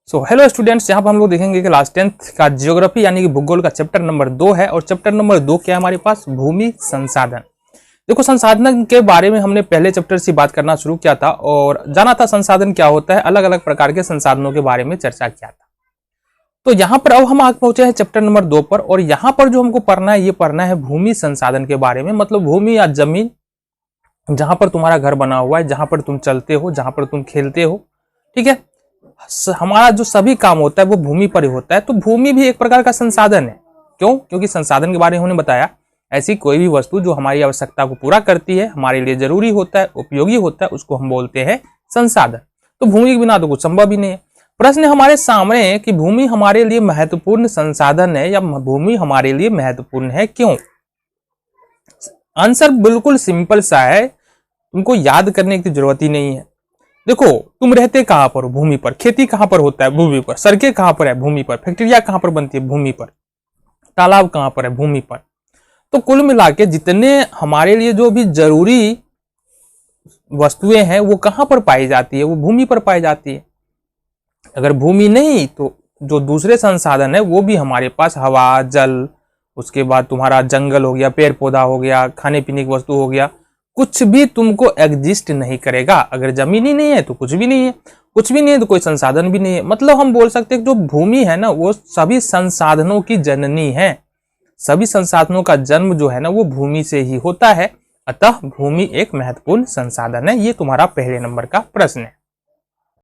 So hello students, यहाँ पर हम लोग देखेंगे कि क्लास 10th का ज्योग्राफी यानी कि भूगोल का चैप्टर नंबर 2 है। और चैप्टर नंबर 2 क्या है हमारे पास? भूमि संसाधन। देखो, संसाधन के बारे में हमने पहले चैप्टर से बात करना शुरू किया था और जाना था संसाधन क्या होता है, अलग अलग प्रकार के संसाधनों के बारे में चर्चा किया था। तो यहाँ पर अब हम आगे पहुंचे हैं चैप्टर नंबर 2 पर, और यहाँ पर जो हमको पढ़ना है ये पढ़ना है भूमि संसाधन के बारे में। मतलब भूमि या जमीन, जहां पर तुम्हारा घर बना हुआ है, जहां पर तुम चलते हो, जहां पर तुम खेलते हो, ठीक है। हमारा जो सभी काम होता है वो भूमि पर ही होता है। तो भूमि भी एक प्रकार का संसाधन है। क्यों? क्योंकि संसाधन के बारे में उन्होंने बताया, ऐसी कोई भी वस्तु जो हमारी आवश्यकता को पूरा करती है, हमारे लिए जरूरी होता है, उपयोगी होता है, उसको हम बोलते हैं संसाधन। तो भूमि के बिना तो कुछ संभव ही नहीं है। प्रश्न हमारे सामने है कि भूमि हमारे लिए महत्वपूर्ण संसाधन है या भूमि हमारे लिए महत्वपूर्ण है, क्यों? आंसर बिल्कुल सिंपल सा है, तुमको याद करने की जरूरत ही नहीं है। देखो, तुम रहते कहां पर हो? भूमि पर। खेती कहां पर होता है? भूमि पर। सड़कें कहां पर है? भूमि पर। फैक्ट्रियां कहां पर बनती है? भूमि पर। तालाब कहां पर है? भूमि पर। तो कुल मिला के जितने हमारे लिए जो भी जरूरी वस्तुएं हैं वो कहां पर पाई जाती है? वो भूमि पर पाई जाती है। अगर भूमि नहीं तो जो दूसरे संसाधन है वो भी हमारे पास, हवा, जल, उसके बाद तुम्हारा जंगल हो गया, पेड़ पौधा हो गया, खाने पीने की वस्तु हो गया, कुछ भी तुमको एग्जिस्ट नहीं करेगा। अगर जमीन ही नहीं है तो कुछ भी नहीं है, कुछ भी नहीं है तो कोई संसाधन भी नहीं है। मतलब हम बोल सकते हैं जो भूमि है ना वो सभी संसाधनों की जननी है। सभी संसाधनों का जन्म जो है ना वो भूमि से ही होता है। अतः भूमि एक महत्वपूर्ण संसाधन है। ये तुम्हारा पहले नंबर का प्रश्न है।